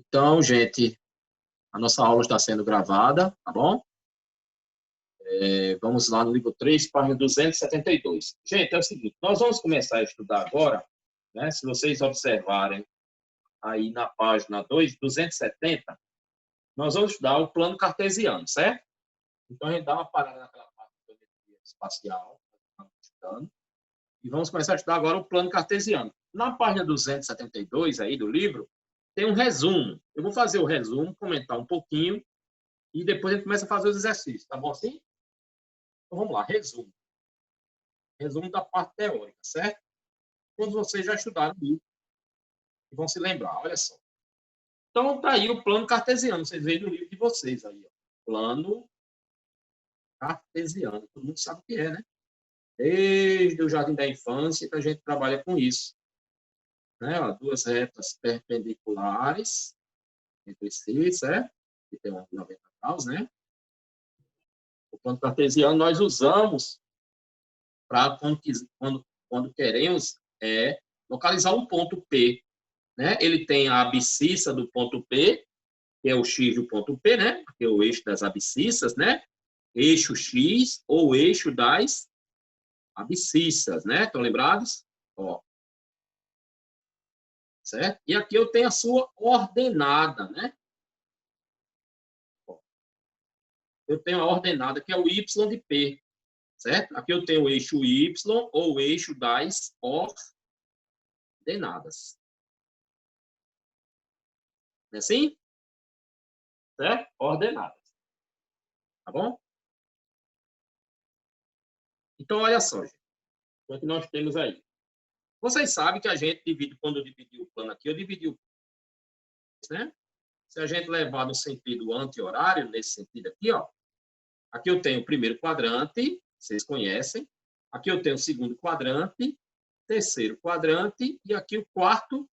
Então, gente, a nossa aula está sendo gravada, tá bom? Vamos lá no livro 3, página 272. Gente, é o seguinte, nós vamos começar a estudar agora, né? Se vocês observarem aí na página 270, nós vamos estudar o plano cartesiano, certo? Então, a gente dá uma parada naquela parte da geometria espacial, estudando, e vamos começar a estudar agora o plano cartesiano. Na página 272 aí do livro, tem um resumo. Eu vou fazer o resumo, comentar um pouquinho, e depois a gente começa a fazer os exercícios, tá bom assim? Então, vamos lá, resumo. Resumo da parte teórica, certo? Todos vocês já estudaram isso e vão se lembrar, olha só. Então, tá aí o plano cartesiano, vocês veem no livro de vocês aí, ó. Plano cartesiano, todo mundo sabe o que é, né? Desde o jardim da infância que a gente trabalha com isso. Né? Ó, duas retas perpendiculares entre si, certo? Que tem 90 graus, né? O plano cartesiano nós usamos para quando queremos localizar um ponto P. Né? Ele tem a abscissa do ponto P, que é o x do ponto P, né? Que é o eixo das abscissas, né? Eixo X ou eixo das abscissas, né? Estão lembrados? Ó. Certo? E aqui eu tenho a sua ordenada, né? Ó. Eu tenho a ordenada, que é o y de P, certo? Aqui eu tenho o eixo y ou o eixo das ordenadas. Não é assim? Certo? Ordenadas. Tá bom? Então, olha só, gente. O que nós temos aí? Vocês sabem que a gente divide, quando eu dividi o plano aqui, eu dividi o plano, né? Se a gente levar no sentido anti-horário, nesse sentido aqui, ó. Aqui eu tenho o primeiro quadrante, vocês conhecem. Aqui eu tenho o segundo quadrante, terceiro quadrante e aqui o quarto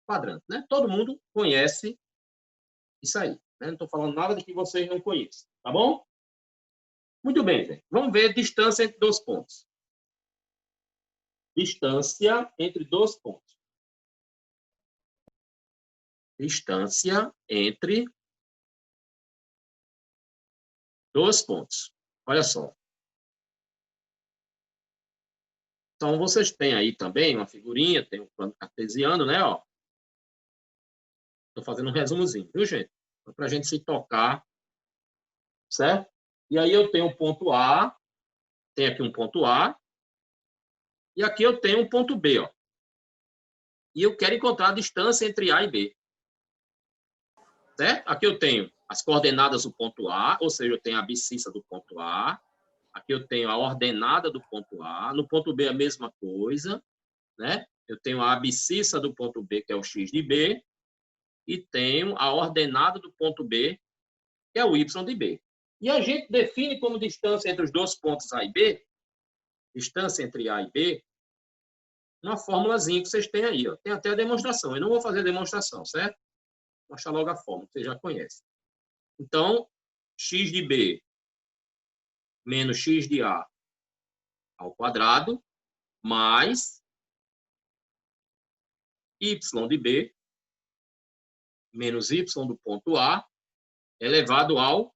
quadrante, né? Todo mundo conhece isso aí. Né? Não estou falando nada de que vocês não conheçam, tá bom? Muito bem, gente. Vamos ver a distância entre dois pontos. Distância entre dois pontos. Distância entre dois pontos. Olha só. Então, vocês têm aí também uma figurinha, tem um plano cartesiano, né? Estou fazendo um resumozinho, viu, gente? Para a gente se tocar, certo? E aí eu tenho um ponto A, tem aqui um ponto A, e aqui eu tenho um ponto B, ó. E eu quero encontrar a distância entre A e B. Certo? Aqui eu tenho as coordenadas do ponto A, ou seja, eu tenho a abscissa do ponto A. Aqui eu tenho a ordenada do ponto A. No ponto B, a mesma coisa. Né? Eu tenho a abscissa do ponto B, que é o x de B. E tenho a ordenada do ponto B, que é o y de B. E a gente define como distância entre os dois pontos A e B, distância entre A e B, uma fórmulazinha que vocês têm aí. Ó. Tem até a demonstração. Eu não vou fazer a demonstração, certo? Vou achar logo a fórmula, que vocês já conhecem. Então, x de B menos x de A ao quadrado, mais y de B menos y do ponto A elevado ao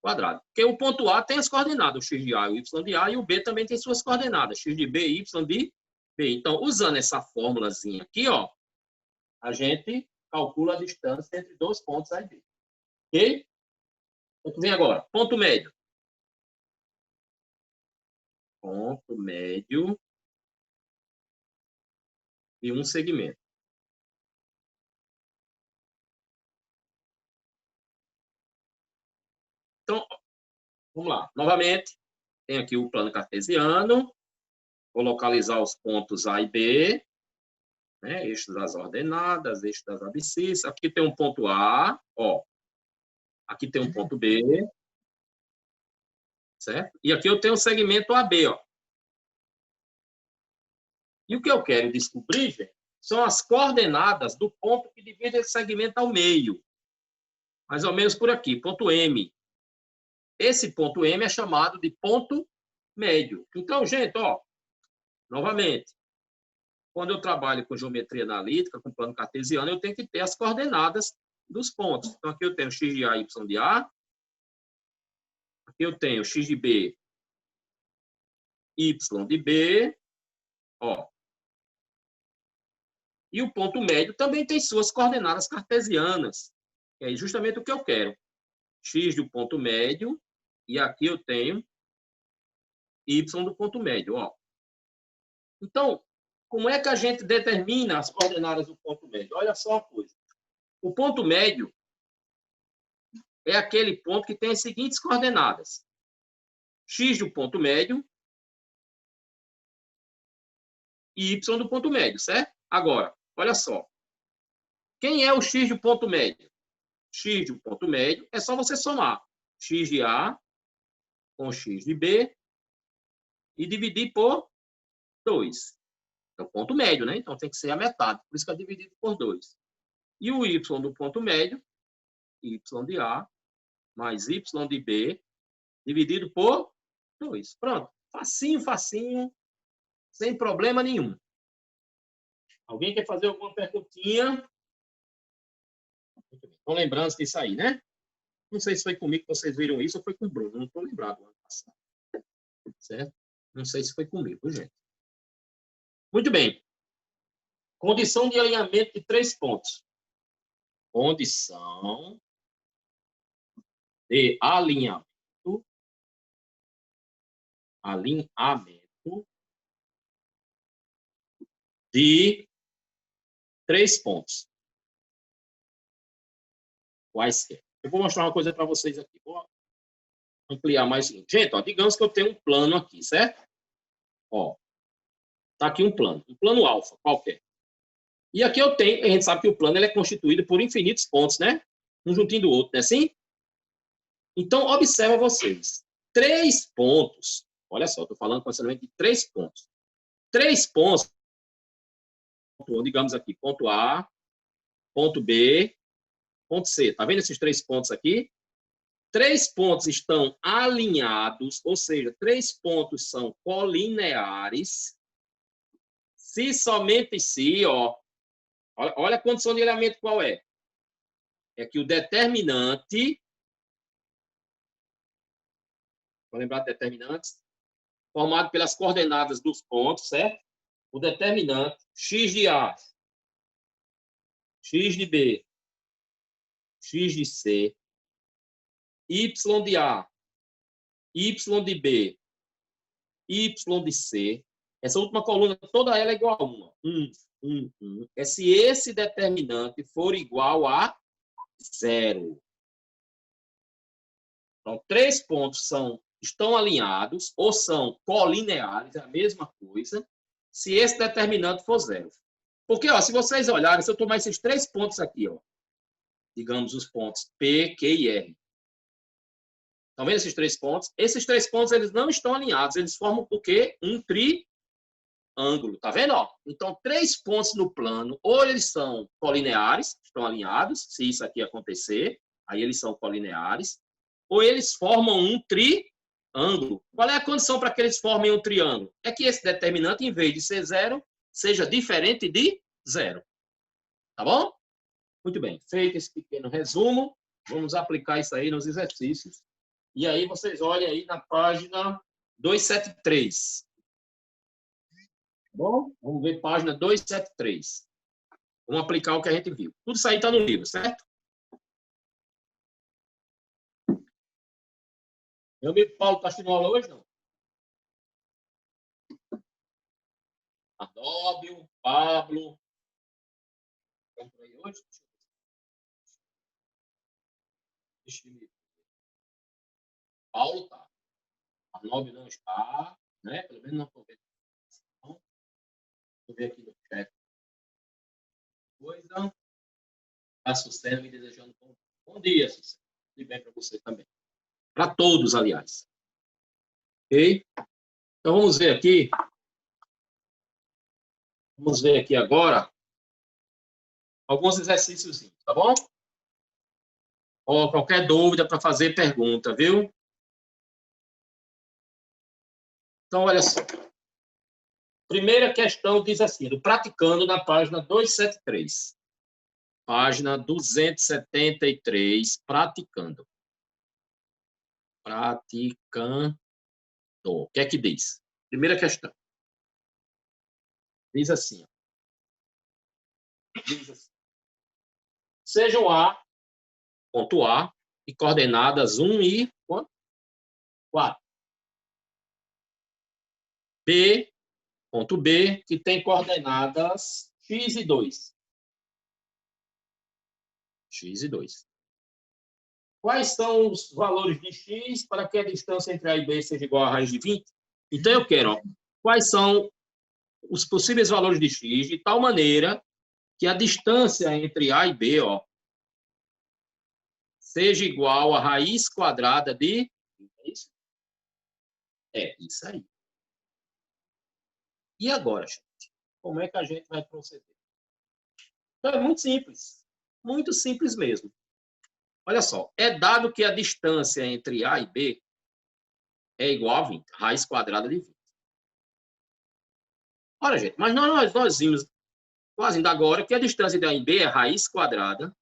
quadrado. Porque o ponto A tem as coordenadas, o x de A e o y de A, e o B também tem suas coordenadas, x de B e y de B. Então, usando essa fórmulazinha aqui, ó, a gente calcula a distância entre dois pontos A e B. Ok? O que vem agora? Ponto médio. Ponto médio de um segmento. Então, vamos lá. Novamente, tem aqui o plano cartesiano. Vou localizar os pontos A e B. Né? Eixos das ordenadas, eixos das abscissas. Aqui tem um ponto A, ó. Aqui tem um ponto B. Certo? E aqui eu tenho o segmento AB, ó. E o que eu quero descobrir, gente, são as coordenadas do ponto que divide esse segmento ao meio. Mais ou menos por aqui, ponto M. Esse ponto M é chamado de ponto médio. Então, gente, ó, novamente, quando eu trabalho com geometria analítica, com plano cartesiano, eu tenho que ter as coordenadas dos pontos. Então, aqui eu tenho x de A, y de A. Aqui eu tenho x de B, y de B. Ó. E o ponto médio também tem suas coordenadas cartesianas. É justamente o que eu quero. X do ponto médio. E aqui eu tenho y do ponto médio. Ó. Então, como é que a gente determina as coordenadas do ponto médio? Olha só uma coisa. O ponto médio é aquele ponto que tem as seguintes coordenadas. X do ponto médio e y do ponto médio, certo? Agora, olha só. Quem é o x do ponto médio? X do ponto médio é só você somar x de A com x de B e dividir por 2. É o ponto médio, né? Então tem que ser a metade, por isso que é dividido por 2. E o y do ponto médio, y de A, mais y de B, dividido por 2. Pronto. Facinho, facinho, sem problema nenhum. Alguém quer fazer alguma perguntinha? Estão lembrando disso aí, né? Não sei se foi comigo que vocês viram isso ou foi com o Bruno. Não estou lembrado do ano passado. Certo? Não sei se foi comigo, gente. Muito bem. Condição de alinhamento de 3 pontos. Condição de alinhamento de 3 pontos. Quaisquer. Eu vou mostrar uma coisa para vocês aqui. Vou ampliar mais. Gente, ó, digamos que eu tenho um plano aqui, certo? Ó, tá aqui um plano alfa, qualquer. E aqui eu tenho, a gente sabe que o plano ele é constituído por infinitos pontos, né? Um juntinho do outro, né? Assim? Então, observa vocês. 3 pontos. Olha só, estou falando condicionamento de 3 pontos. 3 pontos, digamos aqui, ponto A, ponto B, ponto C. Tá vendo esses 3 pontos aqui? 3 pontos estão alinhados, ou seja, 3 pontos são colineares. Se somente se, ó, olha a condição de alinhamento qual é. É que o determinante, vou lembrar de determinantes, formado pelas coordenadas dos pontos, certo? O determinante x de A, x de B, x de C, y de A, y de B, y de C. Essa última coluna, toda ela é igual a 1. 1. É se esse determinante for igual a 0. Então, 3 pontos estão alinhados ou são colineares, é a mesma coisa, se esse determinante for 0. Porque, ó, se vocês olharem, se eu tomar esses 3 pontos aqui, ó, digamos os pontos P, Q e R. Estão vendo esses 3 pontos? Esses 3 pontos eles não estão alinhados, eles formam o quê? Um triângulo, tá vendo? Ó? Então, 3 pontos no plano, ou eles são colineares, estão alinhados, se isso aqui acontecer, aí eles são colineares, ou eles formam um triângulo. Qual é a condição para que eles formem um triângulo? É que esse determinante, em vez de ser 0, seja diferente de 0. Tá bom? Muito bem. Feito esse pequeno resumo, vamos aplicar isso aí nos exercícios. E aí vocês olhem aí na página 273. Tá bom? Vamos ver página 273. Vamos aplicar o que a gente viu. Tudo isso aí está no livro, certo? Meu amigo Paulo está assistindo aula hoje, não? Adóbio, Pablo. Estão por aí hoje? Deixa eu ver. Paulo está. Adóbio não está, né? Pelo menos não estou vendo. Então, vou ver aqui no chat. Coisa. A Sucena me desejando bom dia, Sucena. Tudo bem para você também. Para todos, aliás. Ok? Então, vamos ver aqui. Vamos ver aqui agora alguns exercícios, tá bom? Ou qualquer dúvida para fazer pergunta, viu? Então, olha só. Primeira questão diz assim, do praticando na página 273. Página 273, praticando. Praticando. O que é que diz? Primeira questão. Diz assim. Sejam A, ponto A, e coordenadas 1 e 4. B, ponto B, que tem coordenadas x e 2. X e 2. Quais são os valores de x para que a distância entre A e B seja igual a raiz de 20? Então, eu quero, ó, quais são os possíveis valores de x de tal maneira que a distância entre A e B, ó, seja igual a raiz quadrada de... É isso aí. E agora, gente? Como é que a gente vai proceder? Então, é muito simples. Muito simples mesmo. Olha só. É dado que a distância entre A e B é igual a 20. Raiz quadrada de 20. Olha, gente. Mas nós vimos quase ainda agora que a distância entre A e B é raiz quadrada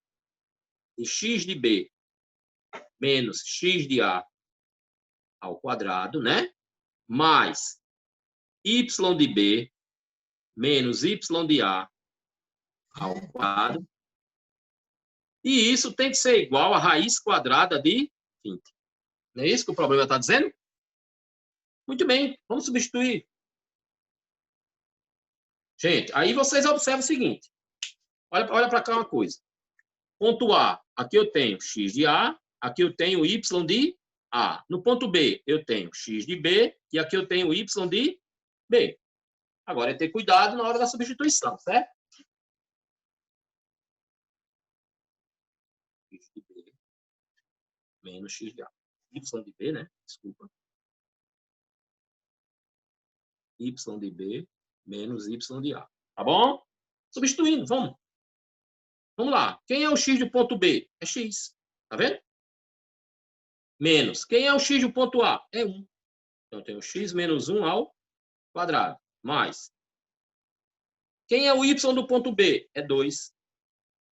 de x de B menos x de A ao quadrado, né? Mais y de B menos y de A ao quadrado. E isso tem que ser igual a raiz quadrada de 20. Não é isso que o problema está dizendo? Muito bem, vamos substituir. Gente, aí vocês observam o seguinte. Olha para cá uma coisa. Ponto A, aqui eu tenho x de A, aqui eu tenho y de A. No ponto B, eu tenho x de B e aqui eu tenho y de B. Agora, é ter cuidado na hora da substituição, certo? X de B menos x de A. Y de B, né? Desculpa. Y de B menos y de A. Tá bom? Substituindo, vamos. Vamos lá. Quem é o x do ponto B? É x. Tá vendo? Menos. Quem é o x do ponto A? É 1. Então, eu tenho x menos 1 ao quadrado. Mais. Quem é o y do ponto B? É 2.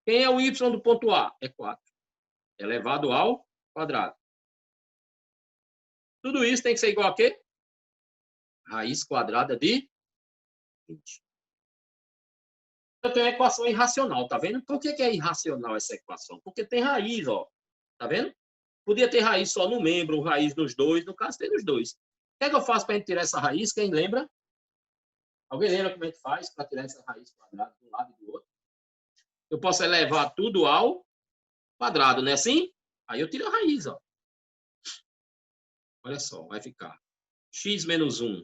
Quem é o y do ponto A? É 4. Elevado ao quadrado. Tudo isso tem que ser igual a quê? Raiz quadrada de 20. Eu tenho uma equação irracional, tá vendo? Por que é irracional essa equação? Porque tem raiz, ó. Tá vendo? Podia ter raiz só no membro, raiz nos dois. No caso, tem nos dois. O que é que eu faço para a gente tirar essa raiz? Quem lembra? Alguém lembra como a gente faz para tirar essa raiz quadrada de um lado e do outro? Eu posso elevar tudo ao quadrado, não é assim? Aí eu tiro a raiz, ó. Olha só, vai ficar x menos 1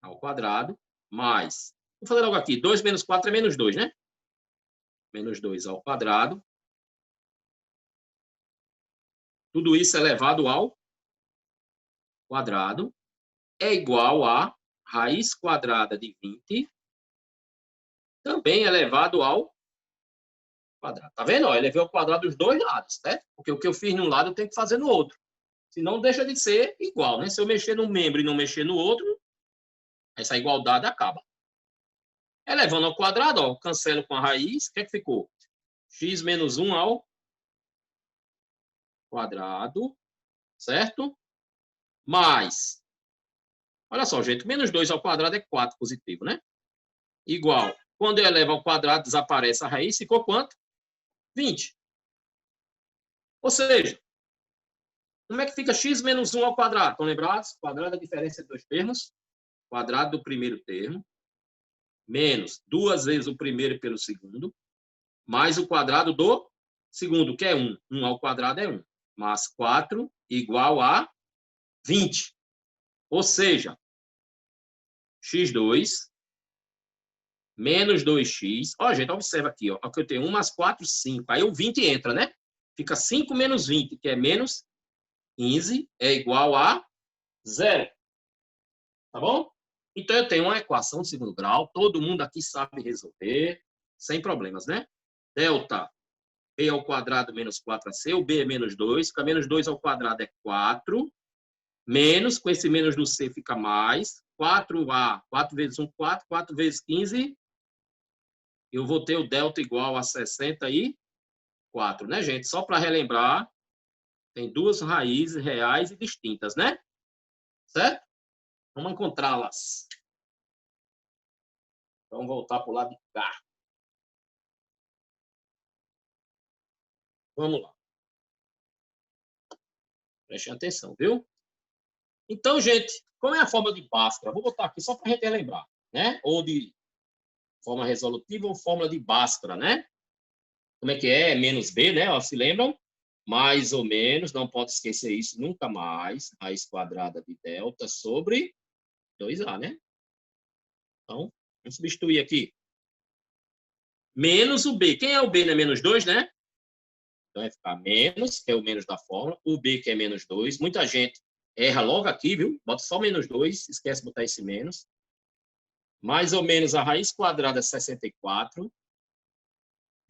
ao quadrado, mais... Vou fazer logo aqui. 2 menos 4 é menos 2, né? Menos 2 ao quadrado. Tudo isso elevado ao quadrado é igual a raiz quadrada de 20, também elevado ao quadrado. Tá vendo? Eu elevei ao quadrado dos dois lados, certo? Porque o que eu fiz num lado eu tenho que fazer no outro. Senão deixa de ser igual, né? Se eu mexer num membro e não mexer no outro, essa igualdade acaba. Elevando ao quadrado, ó, cancelo com a raiz, o que é que ficou? X menos 1 ao quadrado, certo? Mais, olha só, gente, menos 2 ao quadrado é 4 positivo, né? Igual, quando eu elevo ao quadrado, desaparece a raiz, ficou quanto? 20. Ou seja, como é que fica x menos 1 ao quadrado? Estão lembrados? Quadrado é a diferença de dois termos. Quadrado do primeiro termo, menos 2 vezes o primeiro pelo segundo, mais o quadrado do segundo, que é 1. 1 ao quadrado é 1. Mais 4 igual a 20. Ou seja, x2 menos 2x. Ó, gente, observa aqui, ó. Aqui eu tenho 1 mais 4, 5. Aí o 20 entra, né? Fica 5 menos 20, que é menos 15, é igual a 0. Tá bom? Então, eu tenho uma equação de segundo grau. Todo mundo aqui sabe resolver, sem problemas, né? Delta b ao quadrado menos 4ac. O b é menos 2. Fica menos 2 ao quadrado é 4. Menos, com esse menos do c fica mais. 4a, 4 vezes 1, 4. 4 vezes 15, eu vou ter o delta igual a 64, né, gente? Só para relembrar, tem duas raízes reais e distintas, né? Certo? Vamos encontrá-las. Vamos voltar para o lado de cá. Vamos lá. Prestem atenção, viu? Então, gente, como é a forma de Bhaskara? Vou botar aqui só para a gente relembrar, né? Ou de forma resolutiva ou fórmula de Bhaskara, né? Como é que é? Menos B, né? Ó, se lembram? Mais ou menos, não pode esquecer isso nunca mais. Raiz quadrada de delta sobre 2A, né? Então, vamos substituir aqui. Menos o B. Quem é o B, né? Menos 2, né? Então, vai ficar menos, que é o menos da fórmula. O B, que é menos 2. Muita gente erra logo aqui, viu? Bota só menos 2, esquece de botar esse menos. Mais ou menos a raiz quadrada é 64.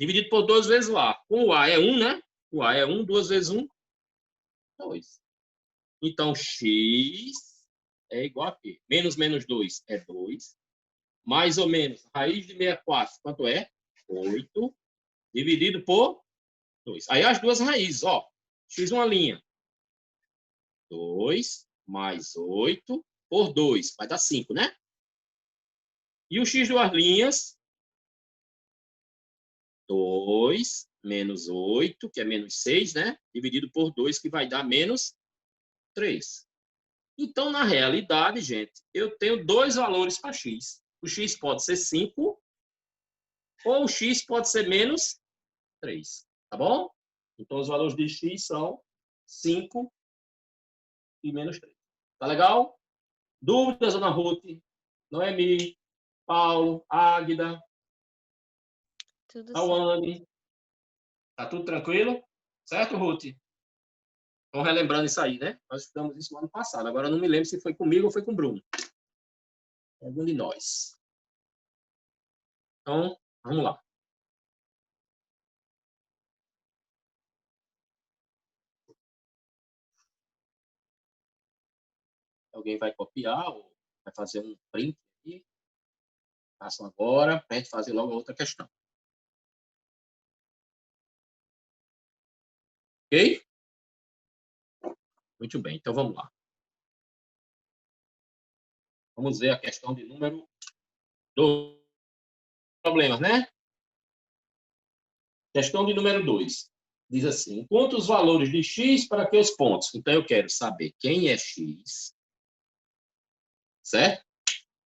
Dividido por 2 vezes o A. Com o A é 1, né? O A é 1, 2 vezes 1, 2. Então, x é igual a quê? Menos menos 2 é 2. Mais ou menos, raiz de 64, quanto é? 8. Dividido por 2. Aí as duas raízes, ó. X uma linha. 2 mais 8 por 2. Vai dar 5, né? E o x duas linhas, 2 menos 8, que é menos 6, né? Dividido por 2, que vai dar menos 3. Então, na realidade, gente, eu tenho dois valores para x. O x pode ser 5 ou o x pode ser menos 3. Tá bom? Então, os valores de x são 5 e menos 3. Tá legal? Dúvidas, Ana Ruth? Noemi? Paulo? Águida? Tudo Tawane? Tá tudo tranquilo? Certo, Ruth? Estão relembrando isso aí, né? Nós estudamos isso no ano passado. Agora, eu não me lembro se foi comigo ou foi com o Bruno. Algum de nós. Então, vamos lá. Alguém vai copiar ou vai fazer um print aqui? Façam agora para a gente fazer logo a outra questão. Ok? Muito bem, então vamos lá. Vamos ver a questão de número 2. Problemas, né? Questão de número 2. Diz assim, encontre os valores de x para aqueles pontos. Então, eu quero saber quem é x, certo?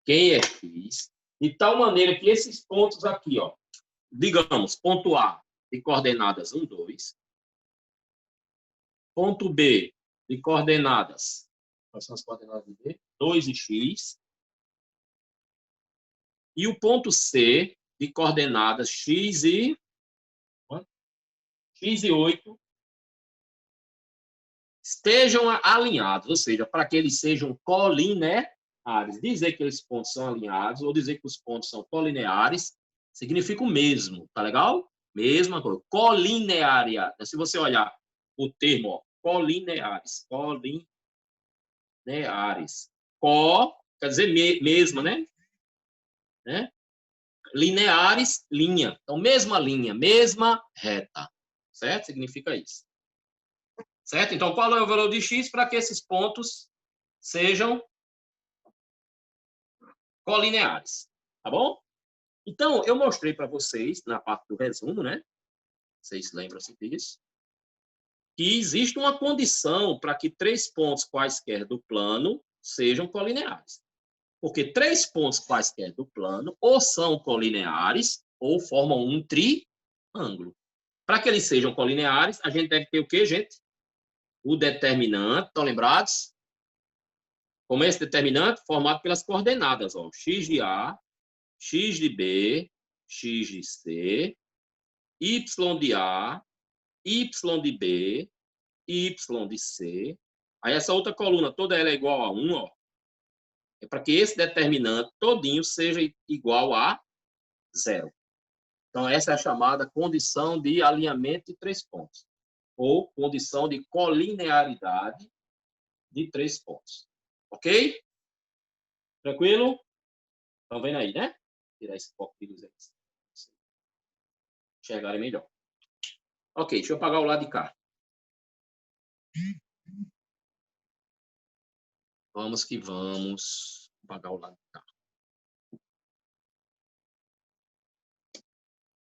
Quem é x, de tal maneira que esses pontos aqui, ó, digamos, ponto A de coordenadas 1, 2, ponto B de coordenadas, quais são as coordenadas de B? 2 e x, e o ponto C de coordenadas x e 8 estejam alinhados, ou seja, para que eles sejam colineares. Dizer que esses pontos são alinhados ou dizer que os pontos são colineares significa o mesmo, tá legal? Mesma coisa. Colinearia. Se você olhar o termo, ó, colineares. Colineares. Co quer dizer mesma, né? Lineares, linha. Então, mesma linha, mesma reta. Certo? Significa isso. Certo? Então, qual é o valor de x para que esses pontos sejam colineares? Tá bom? Então, eu mostrei para vocês, na parte do resumo, né? Vocês lembram-se disso? Que existe uma condição para que 3 pontos quaisquer do plano sejam colineares. Porque 3 pontos quaisquer do plano ou são colineares ou formam um triângulo. Para que eles sejam colineares, a gente deve ter o quê, gente? O determinante, estão lembrados? Como é esse determinante? Formado pelas coordenadas, ó, x de A, x de B, x de C, y de A, y de B, y de C. Aí essa outra coluna toda ela é igual a 1, ó. É para que esse determinante todinho seja igual a 0. Então, essa é a chamada condição de alinhamento de 3 pontos. Ou condição de colinearidade de 3 pontos. Ok? Tranquilo? Estão vendo aí, né? Tirar esse foco de luz aqui. enxergarem melhor. Ok, deixa eu apagar o lado de cá. Vamos que vamos. Apagar o lado de cá.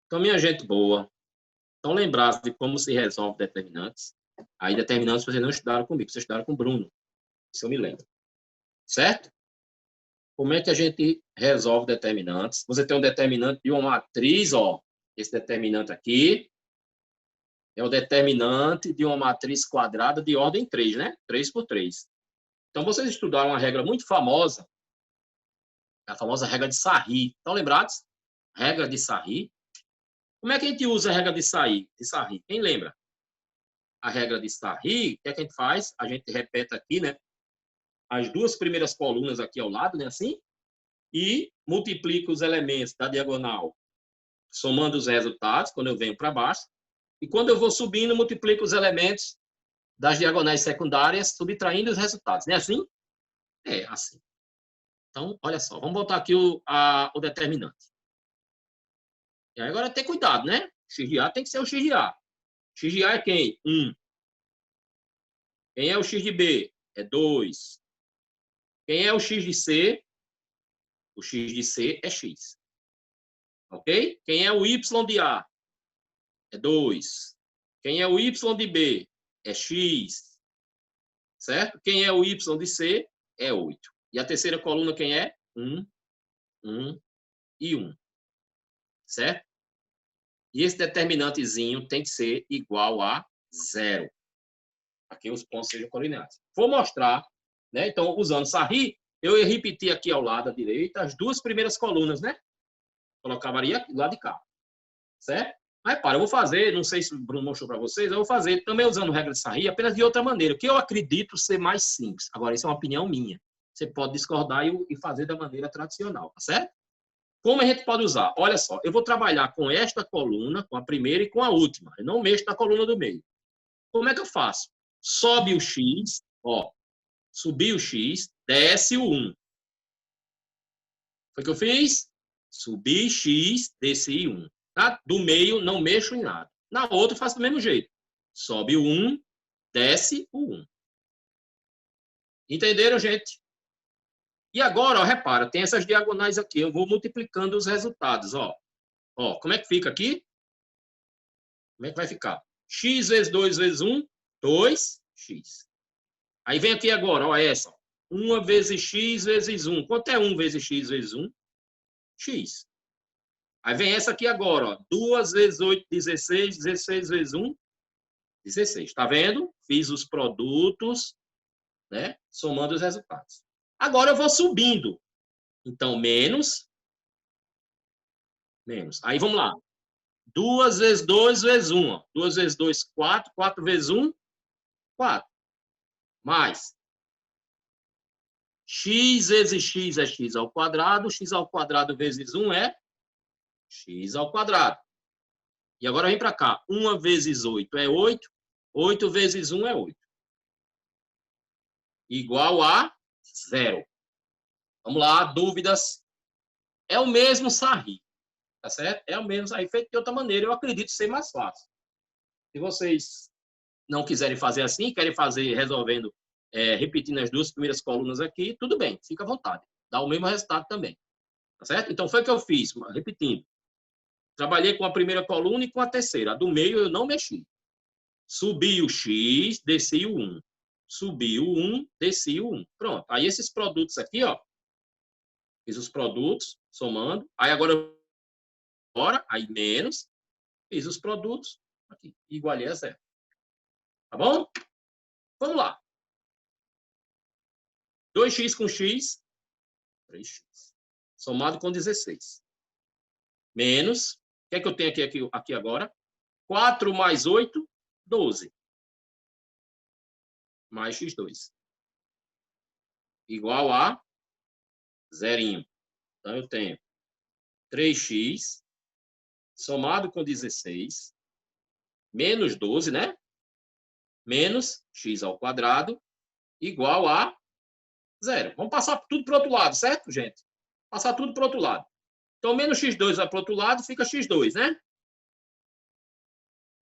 Então, minha gente boa, estão lembrados de como se resolve determinantes? Aí, determinantes vocês não estudaram comigo, vocês estudaram com o Bruno. Isso eu me lembro. Certo? Como é que a gente resolve determinantes? Você tem um determinante de uma matriz, ó. Esse determinante aqui é o determinante de uma matriz quadrada de ordem 3, né? 3 por 3. Então, vocês estudaram uma regra muito famosa, a famosa regra de Sarri. Estão lembrados? Regra de Sarri. Como é que a gente usa a regra de Sarri? Quem lembra? A regra de Sarri, o que é que a gente faz? A gente repete aqui, né? As duas primeiras colunas aqui ao lado, né? Assim. E multiplica os elementos da diagonal, somando os resultados, quando eu venho para baixo. E quando eu vou subindo, multiplico os elementos das diagonais secundárias, subtraindo os resultados. Não é assim? É assim. Então, olha só. Vamos botar aqui o determinante. E aí, agora, ter cuidado, né? X de A tem que ser o X de A. X de A é quem? 1. Quem é o X de B? É 2. Quem é o X de C? O X de C é X. Ok? Quem é o Y de A? É 2. Quem é o Y de B? É X. Certo? Quem é o Y de C? É 8. E a terceira coluna quem é? 1, 1 e 1. Certo? E esse determinantezinho tem que ser igual a 0. Aqui os pontos sejam colineares. Vou mostrar, né? Então, usando Sarri, eu ia repetir aqui ao lado à direita as duas primeiras colunas, né? Colocaria aqui do lado de cá. Certo? Mas, para, eu vou fazer, não sei se o Bruno mostrou para vocês, eu vou fazer também usando regra de Sarri, apenas de outra maneira, que eu acredito ser mais simples. Agora, isso é uma opinião minha. Você pode discordar e fazer da maneira tradicional, tá certo? Como a gente pode usar? Olha só, eu vou trabalhar com esta coluna, com a primeira e com a última. Eu não mexo na coluna do meio. Como é que eu faço? Sobe o X, ó. Subi o X, desce o 1. Foi o que eu fiz? Subi X, desci 1. Tá? Do meio, não mexo em nada. Na outra, eu faço do mesmo jeito. Sobe o 1, desce o 1. Entenderam, gente? E agora, ó, repara, tem essas diagonais aqui. Eu vou multiplicando os resultados, ó. Ó, como é que fica aqui? Como é que vai ficar? X vezes 2 vezes 1, 2x. Aí vem aqui agora, ó, essa. 1 vezes x vezes 1. Quanto é 1 vezes x vezes 1? X. Aí vem essa aqui agora, ó. 2 vezes 8, 16. 16 vezes 1, 16. Tá vendo? Fiz os produtos, né? Somando os resultados. Agora eu vou subindo. Então, menos. Aí vamos lá. 2 vezes 2 vezes 1. Ó. 2 vezes 2, 4. 4 vezes 1, 4. Mais. X vezes x é x ao quadrado. X ao quadrado vezes 1 é x ao quadrado. E agora vem para cá. 1 vezes 8 é 8. 8 vezes 1 é 8. Igual a 0. Vamos lá, dúvidas? É o mesmo Sarri. Tá certo? É o mesmo Sarri. Feito de outra maneira, eu acredito ser mais fácil. Se vocês não quiserem fazer assim, querem fazer resolvendo, repetindo as duas primeiras colunas aqui, tudo bem, fica à vontade. Dá o mesmo resultado também. Tá certo? Então, foi o que eu fiz, repetindo. Trabalhei com a primeira coluna e com a terceira. A do meio eu não mexi. Subi o X, desci o 1. Subi o 1, desci o 1. Pronto. Aí esses produtos aqui, ó. Fiz os produtos, somando. Aí agora, aí menos. Fiz os produtos, aqui. Igualei a 0. Tá bom? Vamos lá. 2x com x, 3x. Somado com 16. Menos, o que é que eu tenho aqui agora? 4 mais 8, 12. Mais x2. Igual a 0. Então, eu tenho 3x somado com 16, menos 12, né? Menos x ao quadrado, igual a 0. Vamos passar tudo para o outro lado, certo, gente? Passar tudo para o outro lado. Então, menos x2 vai para o outro lado, fica x2, né?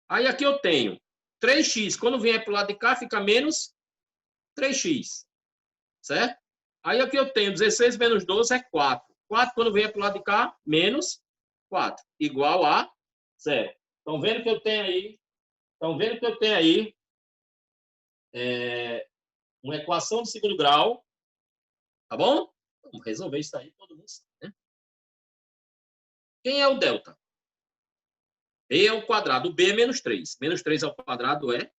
Aí aqui eu tenho 3x. Quando vier para o lado de cá, fica menos 3x. Certo? Aí aqui eu tenho 16 menos 12 é 4. 4, quando vier para o lado de cá, menos 4. Igual a 0. Estão vendo que eu tenho aí? Estão vendo que eu tenho aí uma equação de segundo grau. Tá bom? Vamos resolver isso aí, todo mundo sabe, né? Quem é o delta? B ao quadrado. O B é menos 3. Menos 3 ao quadrado é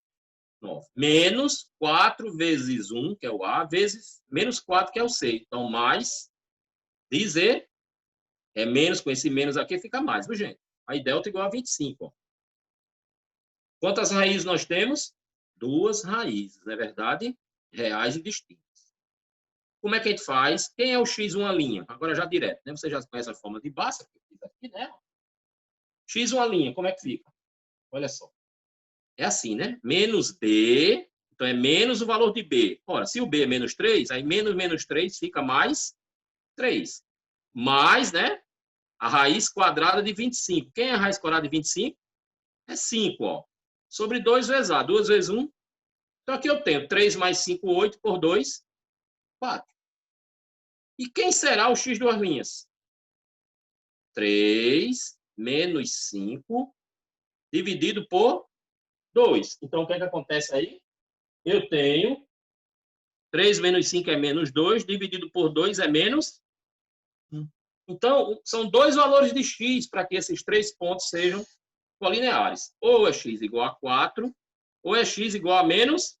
9. Menos 4 vezes 1, que é o A, vezes menos 4, que é o C. Então, mais dizer é menos, com esse menos aqui fica mais, viu, gente? Aí delta igual a 25. Ó. Quantas raízes nós temos? 2 raízes, não é verdade? Reais e distintas. Como é que a gente faz? Quem é o x uma linha? Agora já direto, né? Você já conhece a forma de Bhaskara, que eu fiz aqui, né? X uma linha, como é que fica? Olha só. É assim, né? Menos B, então é menos o valor de B. Ora, se o B é menos 3, aí menos 3 fica mais 3. Mais, né? A raiz quadrada de 25. Quem é a raiz quadrada de 25? É 5, ó. Sobre 2 vezes A. 2 vezes 1. Então aqui eu tenho 3 mais 5, 8, por 2, 4. E quem será o x duas linhas? 3 menos 5 dividido por 2. Então, o que é que acontece aí? Eu tenho 3 menos 5 é menos 2, dividido por 2 é menos 1. Então, são dois valores de x para que esses três pontos sejam colineares. Ou é x igual a 4, ou é x igual a menos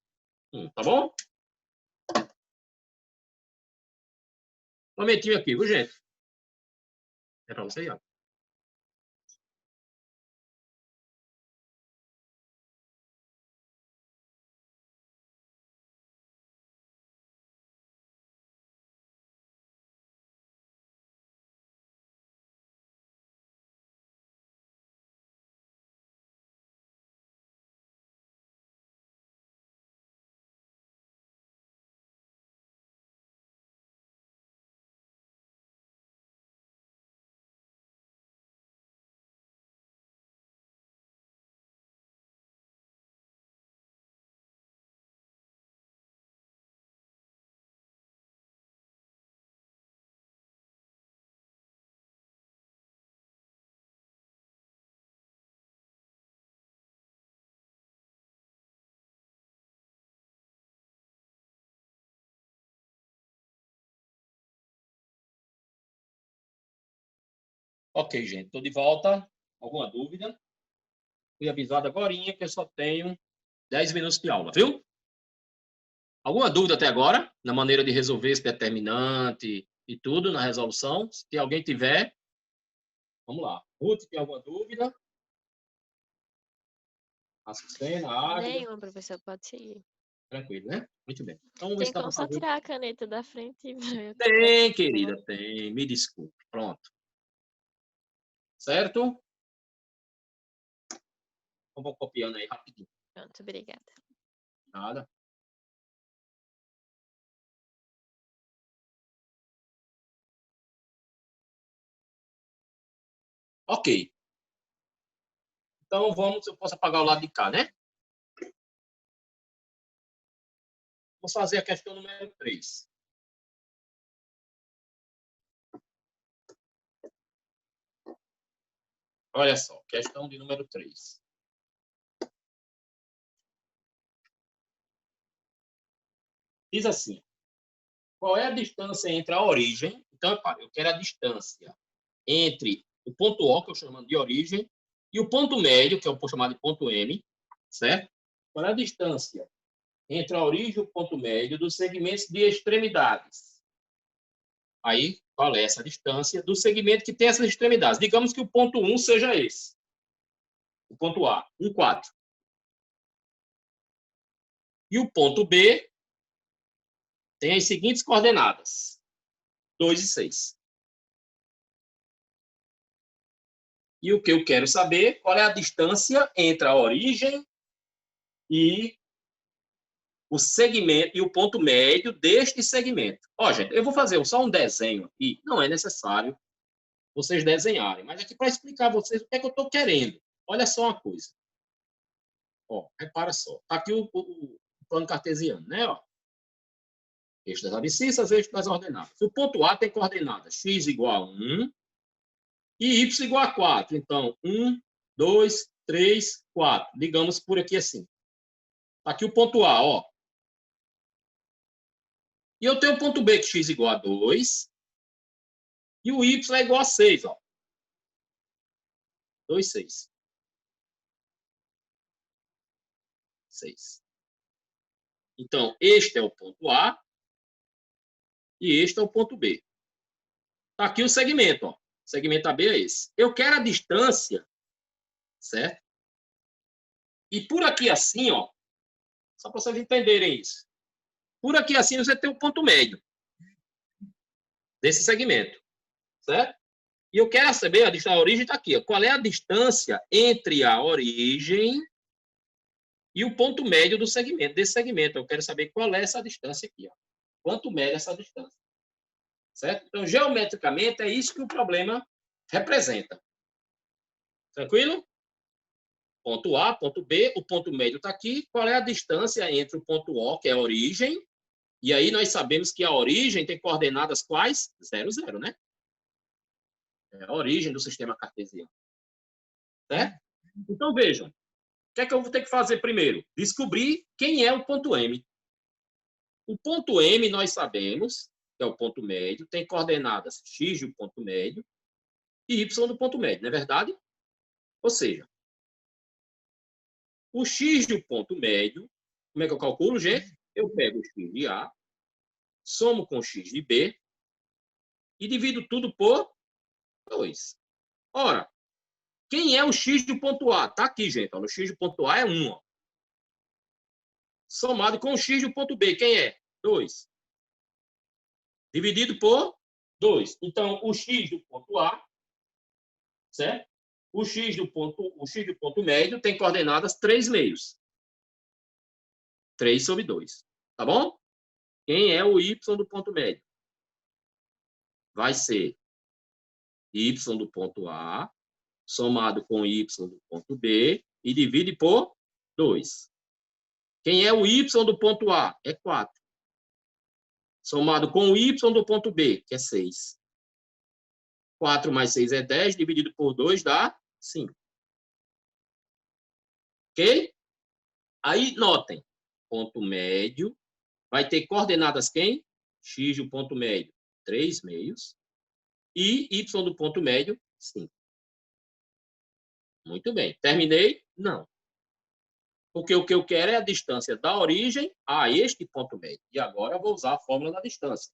1, tá bom? Um momentinho aqui, viu, gente? É para você, ó. Ok, gente, estou de volta. Alguma dúvida? Fui avisado agora que eu só tenho 10 minutos de aula, viu? Alguma dúvida até agora na maneira de resolver esse determinante e tudo na resolução? Se alguém tiver, vamos lá. Ruth, tem alguma dúvida? Açucena, Águida? Nenhuma, professor, pode seguir. Tranquilo, né? Muito bem. Então, vamos ver Tem se dá para como só fazer. tirar a caneta da frente? Tem, querida, tem. Me desculpe. Pronto. Certo? Então, vou copiando aí rapidinho. Pronto, obrigada. Nada. Ok. Então, vamos, eu posso apagar o lado de cá, né? Vamos fazer a questão número 3. Olha só, questão de número 3. Diz assim, qual é a distância entre a origem? Então, eu quero a distância entre o ponto O, que eu chamo de origem, e o ponto médio, que eu vou chamar de ponto M, certo? Qual é a distância entre a origem e o ponto médio dos segmentos de extremidades? Aí, qual é essa distância do segmento que tem essas extremidades? Digamos que o ponto 1 seja esse. O ponto A, 1, 4. E o ponto B tem as seguintes coordenadas: 2 e 6. E o que eu quero saber, qual é a distância entre a origem e o segmento e o ponto médio deste segmento. Ó, gente, eu vou fazer só um desenho aqui, não é necessário vocês desenharem, mas aqui para explicar a vocês o que é que eu estou querendo. Olha só uma coisa. Ó, repara só. Tá aqui o plano cartesiano, né? Ó. Eixo das abscissas, eixo das ordenadas. O ponto A tem coordenadas x igual a 1 e y igual a 4. Então, 1, 2, 3, 4. Ligamos por aqui assim. Tá aqui o ponto A, ó. E eu tenho o ponto B, que x igual a 2. E o y é igual a 6, ó. 2, 6. 6. Então, este é o ponto A e este é o ponto B. Tá aqui o segmento, ó. O segmento AB é esse. Eu quero a distância, certo? E por aqui assim, ó, só para vocês entenderem isso. Por aqui assim você tem o ponto médio desse segmento, certo? E eu quero saber, a origem está aqui, ó, qual é a distância entre a origem e o ponto médio do segmento, desse segmento. Eu quero saber qual é essa distância aqui, ó. Quanto mede essa distância. Certo? Então, geometricamente, é isso que o problema representa. Tranquilo? Ponto A, ponto B, o ponto médio está aqui. Qual é a distância entre o ponto O, que é a origem, e aí nós sabemos que a origem tem coordenadas quais? 0, 0, né? É a origem do sistema cartesiano. Certo? Então, vejam. O que é que eu vou ter que fazer primeiro? Descobrir quem é o ponto M. O ponto M, nós sabemos, que é o ponto médio, tem coordenadas x do ponto médio e y do ponto médio, não é verdade? Ou seja, o x do ponto médio, como é que eu calculo, gente? Eu pego o x de A, somo com o x de B e divido tudo por 2. Ora, quem é o x do ponto A? Está aqui, gente. O x do ponto A é 1. Ó. Somado com o x do ponto B, quem é? 2. Dividido por 2. Então, o x do ponto A, certo? O x do ponto médio tem coordenadas 3 meios. 3 sobre 2. Tá bom? Quem é o y do ponto médio? Vai ser y do ponto A, somado com y do ponto B, e divide por 2. Quem é o y do ponto A? É 4. Somado com o y do ponto B, que é 6. 4 mais 6 é 10, dividido por 2 dá 5. Ok? Aí, notem, ponto médio vai ter coordenadas quem? X do ponto médio, 3 meios, e y do ponto médio, 5. Muito bem. Terminei? Não. Porque o que eu quero é a distância da origem a este ponto médio. E agora eu vou usar a fórmula da distância.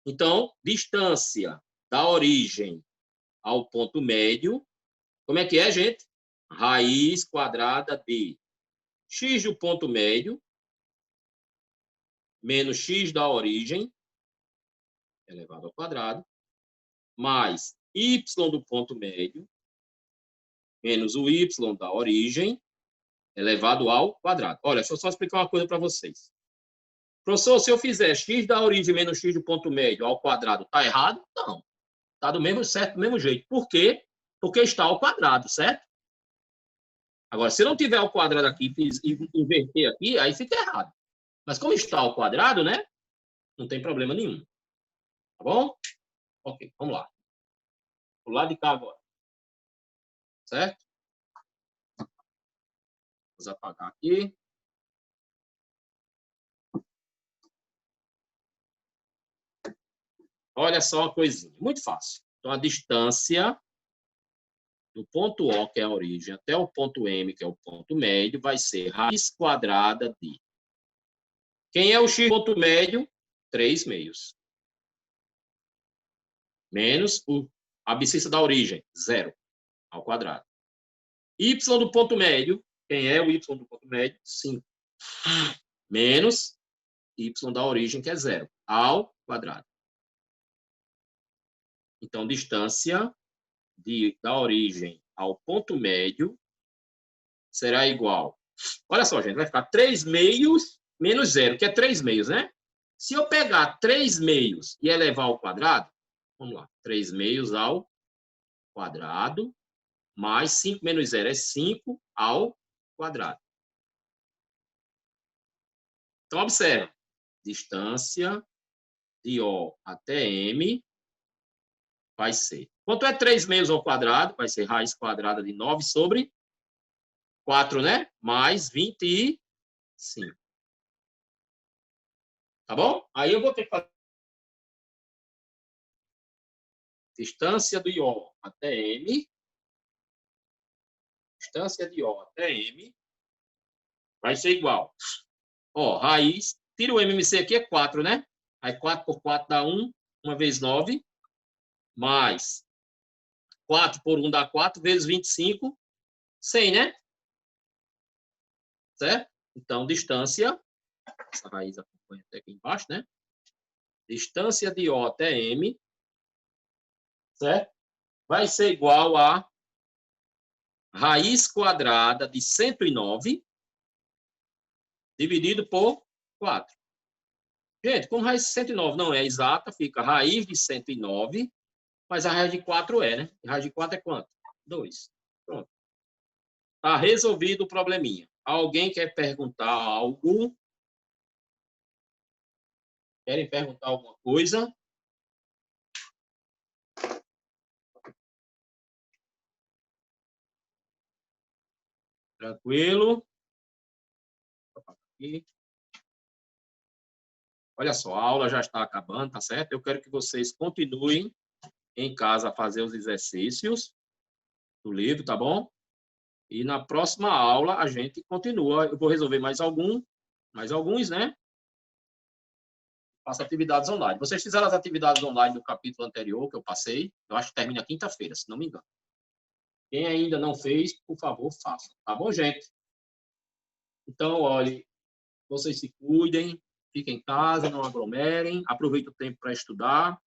Então, distância da origem ao ponto médio, como é que é, gente? Raiz quadrada de x do ponto médio menos x da origem elevado ao quadrado, mais y do ponto médio menos o y da origem elevado ao quadrado. Olha, deixa eu só explicar uma coisa para vocês. Professor, se eu fizer x da origem menos x do ponto médio ao quadrado, está errado? Não. Está do mesmo certo, do mesmo jeito. Por quê? Porque está ao quadrado, certo? Agora, se não tiver ao quadrado aqui e inverter aqui, aí fica errado. Mas como está ao quadrado, né? Não tem problema nenhum. Tá bom? Ok, vamos lá. Do lado de cá agora. Certo? Vamos apagar aqui. Olha só uma coisinha. Muito fácil. Então, a distância do ponto O, que é a origem, até o ponto M, que é o ponto médio, vai ser raiz quadrada de... Quem é o x ponto médio? 3 meios. Menos a abscissa da origem, 0 ao quadrado. Y do ponto médio, quem é o y do ponto médio? 5. Menos y da origem, que é 0, ao quadrado. Então, distância da origem ao ponto médio será igual. Olha só, gente, vai ficar 3 meios menos 0, que é 3 meios, né? Se eu pegar 3 meios e elevar ao quadrado, vamos lá, 3 meios ao quadrado, mais 5 menos 0 é 5 ao quadrada. Então, observe. Distância de O até M vai ser. Quanto é 3 meios ao quadrado? Vai ser raiz quadrada de 9 sobre 4, né? Mais 25. Tá bom? Aí eu vou ter que fazer distância de O até M. Distância de O até M vai ser igual. Ó, raiz. Tira o MMC aqui, é 4, né? Aí 4 por 4 dá 1. 1 vezes 9. Mais 4 por 1 dá 4. Vezes 25. 100, né? Certo? Então, distância. Essa raiz acompanha até aqui embaixo, né? Distância de O até M. Certo? Vai ser igual a raiz quadrada de 109 dividido por 4. Gente, como raiz de 109 não é exata, fica raiz de 109, mas a raiz de 4 é, né? A raiz de 4 é quanto? 2. Pronto. Está resolvido o probleminha. Alguém quer perguntar algo? Querem perguntar alguma coisa? Tranquilo? Aqui. Olha só, a aula já está acabando, tá certo? Eu quero que vocês continuem em casa a fazer os exercícios do livro, tá bom? E na próxima aula a gente continua. Eu vou resolver mais alguns, né? Faço atividades online. Vocês fizeram as atividades online do capítulo anterior que eu passei? Eu acho que termina quinta-feira, se não me engano. Quem ainda não fez, por favor, faça. Tá bom, gente? Então, olhe, vocês se cuidem, fiquem em casa, não aglomerem, aproveitem o tempo para estudar,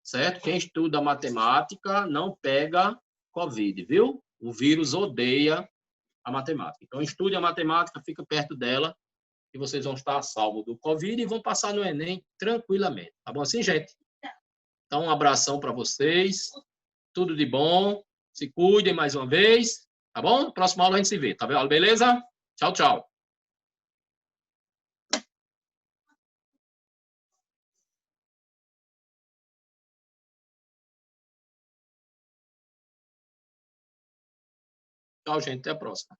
certo? Quem estuda matemática não pega Covid, viu? O vírus odeia a matemática. Então, estude a matemática, fica perto dela, e vocês vão estar a salvo do Covid e vão passar no Enem tranquilamente. Tá bom assim, gente? Então, um abração para vocês. Tudo de bom. Se cuidem mais uma vez. Tá bom? Próxima aula a gente se vê. Tá bom? Beleza? Tchau, tchau. Tchau, gente. Até a próxima.